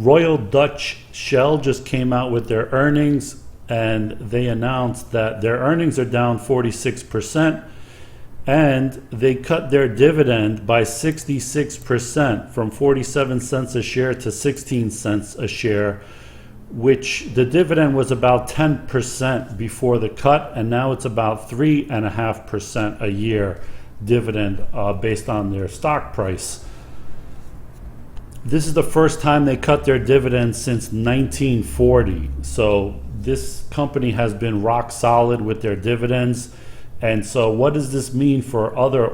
Royal Dutch Shell just came out with their earnings, and they announced that their earnings are down 46%, and they cut their dividend by 66% from 47 cents a share to 16 cents a share, which the dividend was about 10% before the cut, and now it's about 3.5% a year dividend based on their stock price. This is the first time they cut their dividend since 1940. So this company has been rock solid with their dividends. And so what does this mean for other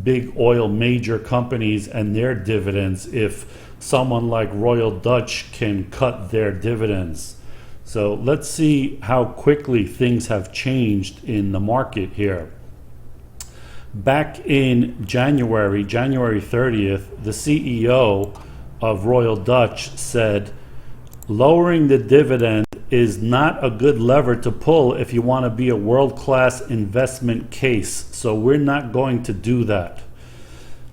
big oil major companies and their dividends if someone like Royal Dutch can cut their dividends? So let's see how quickly things have changed in the market here. Back in January 30th, the CEO of Royal Dutch said, lowering the dividend is not a good lever to pull if you want to be a world-class investment case. So we're not going to do that.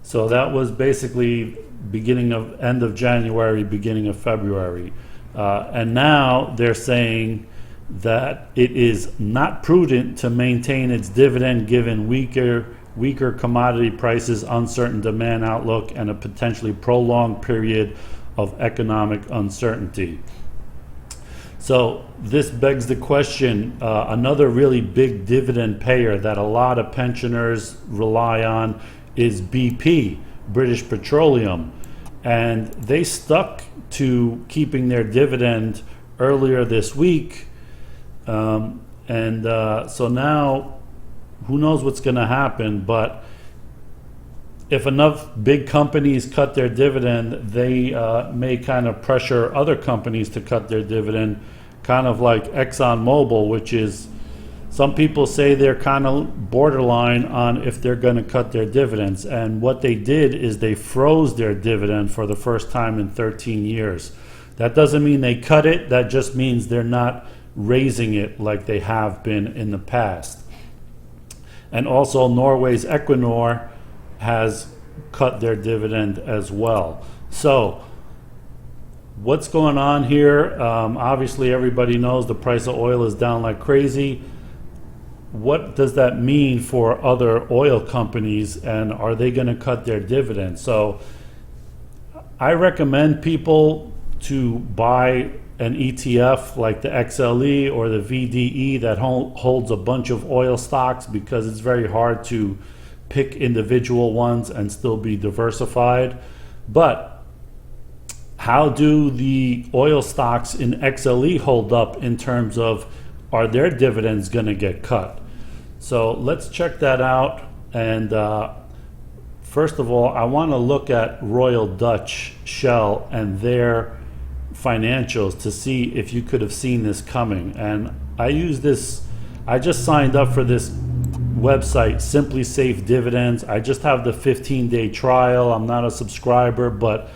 So that was basically end of January, beginning of February. And now they're saying that it is not prudent to maintain its dividend given weaker commodity prices, uncertain demand outlook, and a potentially prolonged period of economic uncertainty. So this begs the question, another really big dividend payer that a lot of pensioners rely on is BP, British Petroleum. And they stuck to keeping their dividend earlier this week. So now, who knows what's going to happen, but if enough big companies cut their dividend, they may kind of pressure other companies to cut their dividend, kind of like Exxon Mobil, which is, some people say they're kind of borderline on if they're going to cut their dividends. And what they did is they froze their dividend for the first time in 13 years. That doesn't mean they cut it, that just means they're not raising it like they have been in the past. And also Norway's Equinor has cut their dividend as well. So what's going on here? Obviously everybody knows the price of oil is down like crazy. What does that mean for other oil companies, and are they going to cut their dividends? So I recommend people to buy an ETF like the XLE or the VDE that holds a bunch of oil stocks, because it's very hard to pick individual ones and still be diversified. But how do the oil stocks in XLE hold up in terms of, are their dividends going to get cut? So let's check that out. And first of all, I want to look at Royal Dutch Shell and their financials to see if you could have seen this coming. And I just signed up for this website, Simply Safe Dividends. I just have the 15-day trial. I'm not a subscriber, but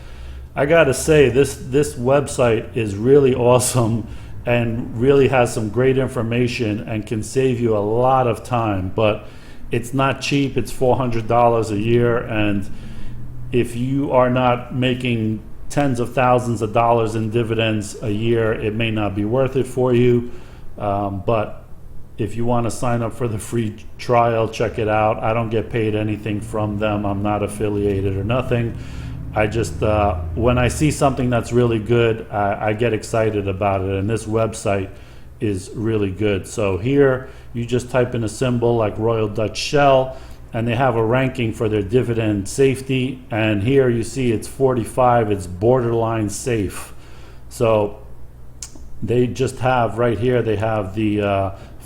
I gotta say, this website is really awesome and really has some great information and can save you a lot of time. But it's not cheap. It's $400 a year, and if you are not making tens of thousands of dollars in dividends a year, it may not be worth it for you. But if you want to sign up for the free trial, check it out. I don't get paid anything from them. I'm not affiliated or nothing. I just, when I see something that's really good, I get excited about it, and this website is really good. So here, you just type in a symbol like Royal Dutch Shell, and they have a ranking for their dividend safety, and here you see it's 45, it's borderline safe. So they just have right here, they have the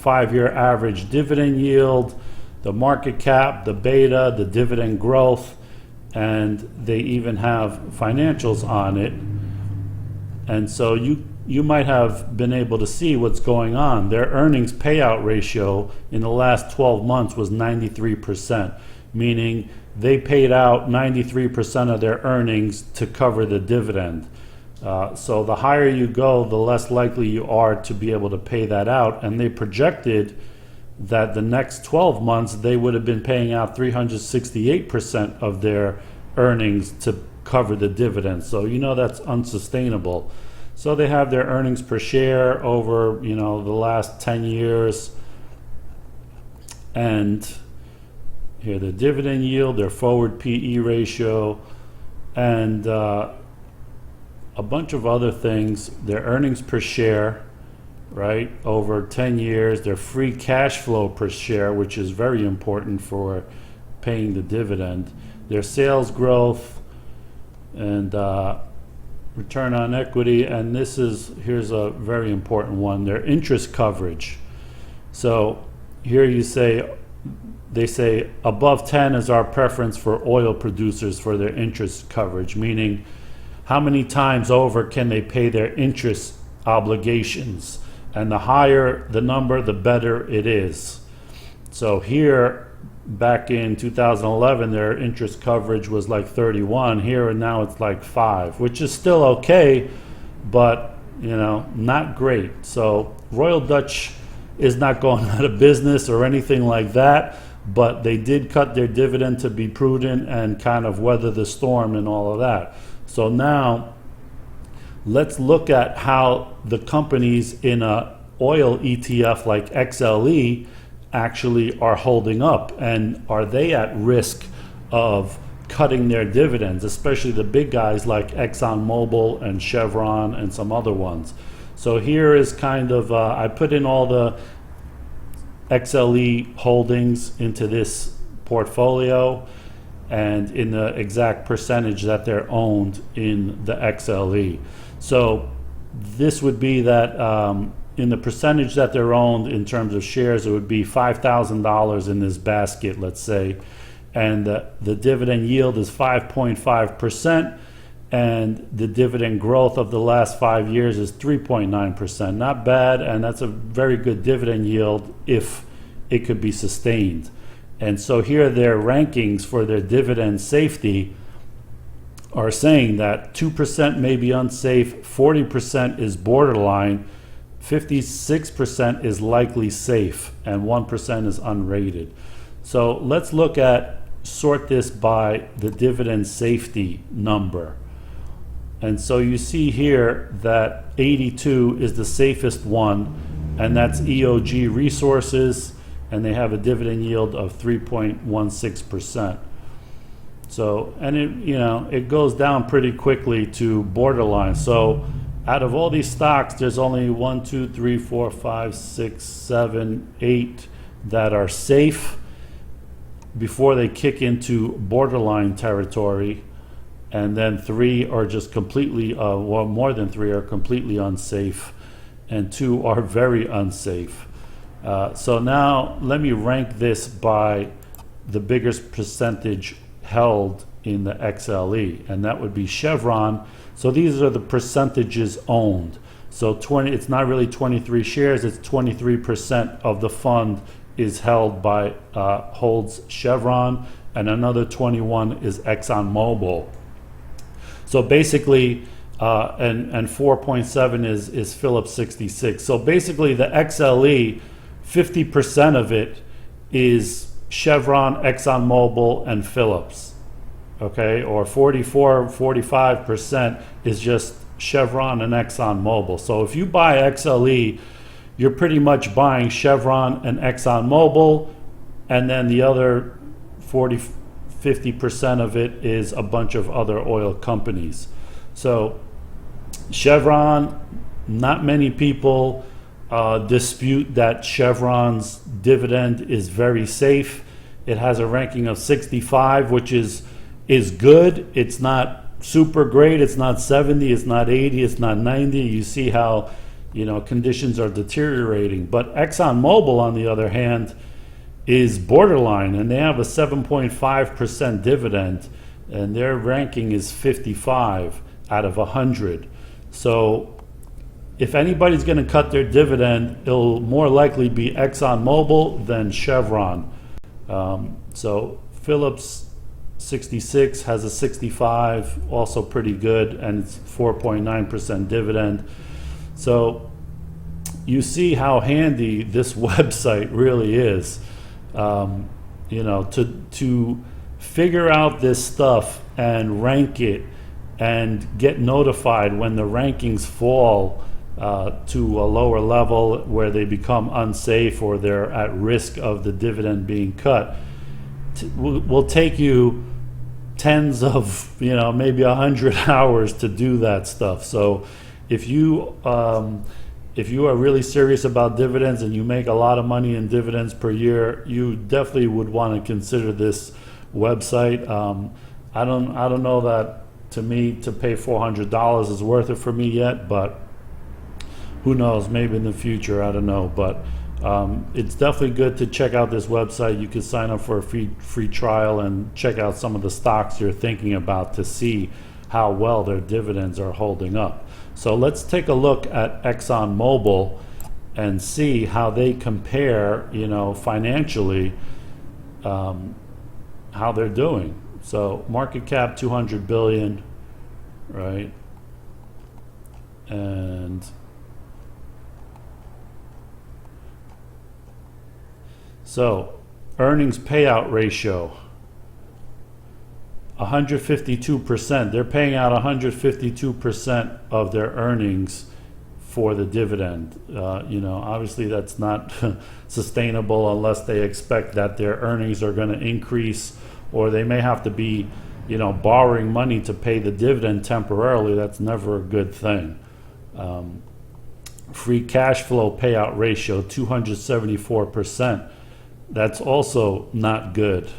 5-year average dividend yield, the market cap, the beta, the dividend growth, and they even have financials on it. And so you might have been able to see what's going on. Their earnings payout ratio in the last 12 months was 93%, meaning they paid out 93% of their earnings to cover the dividend. So the higher you go, the less likely you are to be able to pay that out. And they projected that the next 12 months they would have been paying out 368% of their earnings to cover the dividend. So that's unsustainable. So they have their earnings per share over the last 10 years, and here the dividend yield, their forward PE ratio, and a bunch of other things. Their earnings per share, right, over 10 years, their free cash flow per share, which is very important for paying the dividend, their sales growth, and return on equity, and here's a very important one, their interest coverage. So here they say above 10 is our preference for oil producers for their interest coverage, meaning how many times over can they pay their interest obligations, and the higher the number, the better it is. So here, back in 2011, their interest coverage was like 31. Here and now it's like 5, which is still okay, but not great. So Royal Dutch is not going out of business or anything like that, but they did cut their dividend to be prudent and kind of weather the storm and all of that. So now let's look at how the companies in a oil ETF like XLE actually are holding up, and are they at risk of cutting their dividends, especially the big guys like Exxon Mobil and Chevron and some other ones. So here is kind of I put in all the XLE holdings into this portfolio and in the exact percentage that they're owned in the XLE. So this would be that in the percentage that they're owned in terms of shares, it would be $5,000 in this basket, let's say, and the dividend yield is 5.5%, and the dividend growth of the last 5 years is 3.9%. Not bad, and that's a very good dividend yield if it could be sustained. And so here their rankings for their dividend safety are saying that 2% may be unsafe, 40% is borderline, 56% is likely safe, and 1% is unrated. So let's sort this by the dividend safety number. And so you see here that 82 is the safest one, and that's EOG Resources, and they have a dividend yield of 3.16%. So, and it goes down pretty quickly to borderline. So out of all these stocks, there's only 1, 2, 3, 4, 5, 6, 7, 8 that are safe before they kick into borderline territory, and then 3 are just completely, well, more than 3 are completely unsafe, and 2 are very unsafe. So now let me rank this by the biggest percentage held in the XLE, and that would be Chevron. So these are the percentages owned. So it's not really 23 shares, it's 23% of the fund is held by holds Chevron, and another 21 is Exxon Mobil. So basically, and 4.7 is Phillips 66. So basically the XLE, 50% of it is Chevron, Exxon Mobil, and Phillips. Okay, or 45% is just Chevron and Exxon Mobil. So if you buy XLE, you're pretty much buying Chevron and Exxon Mobil, and then the other 50% of it is a bunch of other oil companies. So Chevron, not many people dispute that Chevron's dividend is very safe. It has a ranking of 65, which is good. It's not super great. It's not 70. It's not 80. It's not 90. You see how conditions are deteriorating. But Exxon Mobil, on the other hand, is borderline, and they have a 7.5% dividend, and their ranking is 55 out of 100. So if anybody's going to cut their dividend, it'll more likely be Exxon Mobil than Chevron. So Phillips 66 has a 65, also pretty good, and it's 4.9% dividend. So you see how handy this website really is, to figure out this stuff and rank it and get notified when the rankings fall to a lower level where they become unsafe or they're at risk of the dividend being cut. Will take you tens of, maybe 100 hours to do that stuff. So if you are really serious about dividends and you make a lot of money in dividends per year, you definitely would want to consider this website. I don't know that, to me, to pay $400 is worth it for me yet, but who knows, maybe in the future, I don't know. But it's definitely good to check out this website. You can sign up for a free trial and check out some of the stocks you're thinking about to see how well their dividends are holding up. So let's take a look at Exxon Mobil and see how they compare, financially, how they're doing. So market cap 200 billion, right? And so earnings payout ratio 152%. They're paying out 152% of their earnings for the dividend. Obviously that's not sustainable unless they expect that their earnings are going to increase, or they may have to be, borrowing money to pay the dividend temporarily. That's never a good thing. Free cash flow payout ratio 274%. That's also not good.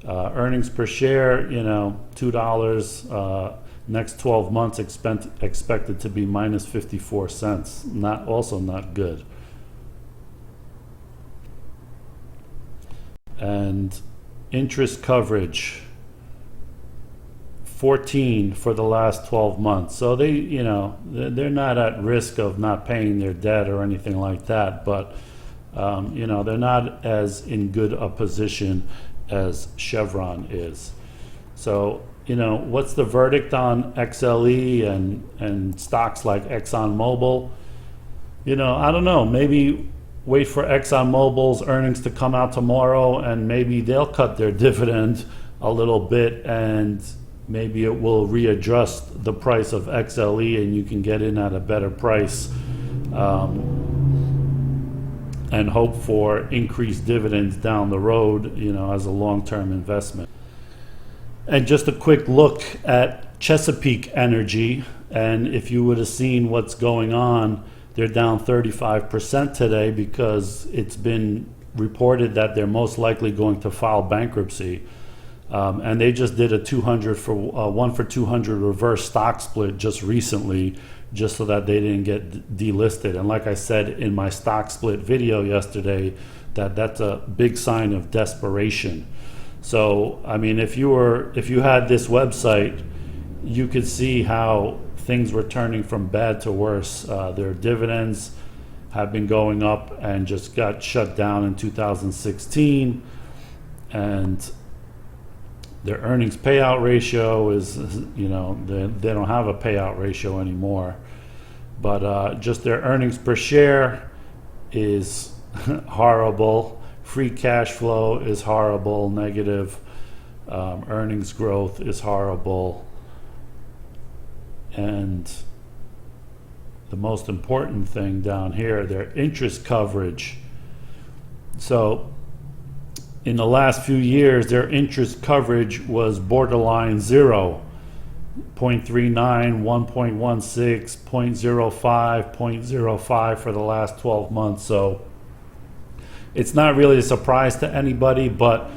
Earnings per share, $2. Next 12 months expected to be minus 54 cents. Also not good. And interest coverage 14 for the last 12 months. So they're not at risk of not paying their debt or anything like that, but they're not as in good a position as Chevron is. So what's the verdict on XLE and stocks like Exxon Mobil? I don't know, maybe wait for Exxon Mobil's earnings to come out tomorrow, and maybe they'll cut their dividend a little bit, and maybe it will readjust the price of XLE and you can get in at a better price, and hope for increased dividends down the road, as a long-term investment. And just a quick look at Chesapeake Energy, and if you would have seen what's going on, they're down 35% today because it's been reported that they're most likely going to file bankruptcy. And they just did a 1 for 200 reverse stock split just recently, just so that they didn't get delisted. And like I said in my stock split video yesterday, that's a big sign of desperation. So if you had this website, you could see how things were turning from bad to worse. Their dividends have been going up and just got shut down in 2016, and their earnings payout ratio is, they don't have a payout ratio anymore. But just their earnings per share is horrible. Free cash flow is horrible, negative. Earnings growth is horrible. And the most important thing down here, their interest coverage. So in the last few years, their interest coverage was borderline 0, 0.39, 1.16, 0.05, 0.05 for the last 12 months. So it's not really a surprise to anybody, but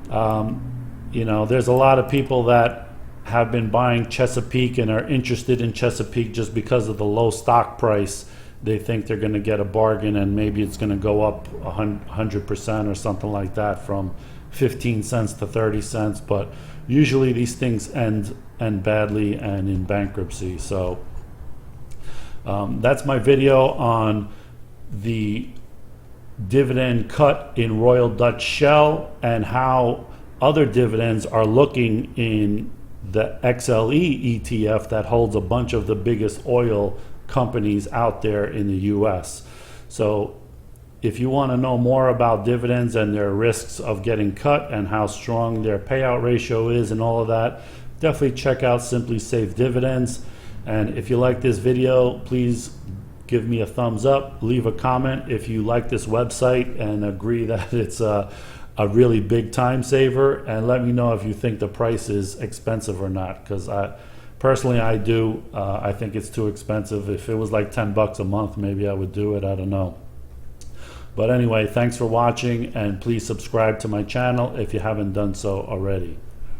there's a lot of people that have been buying Chesapeake and are interested in Chesapeake just because of the low stock price. They think they're going to get a bargain, and maybe it's going to go up 100% or something like that, from 15 cents to 30 cents. But usually these things end badly and in bankruptcy. So that's my video on the dividend cut in Royal Dutch Shell and how other dividends are looking in the XLE ETF that holds a bunch of the biggest oil companies out there in the US. So if you want to know more about dividends and their risks of getting cut and how strong their payout ratio is and all of that, definitely check out Simply Safe Dividends. And if you like this video, please give me a thumbs up, leave a comment if you like this website and agree that it's a really big time saver, and let me know if you think the price is expensive or not, because personally I do. I think it's too expensive. If it was like $10 a month, maybe I would do it. I don't know. But anyway, thanks for watching, and please subscribe to my channel if you haven't done so already.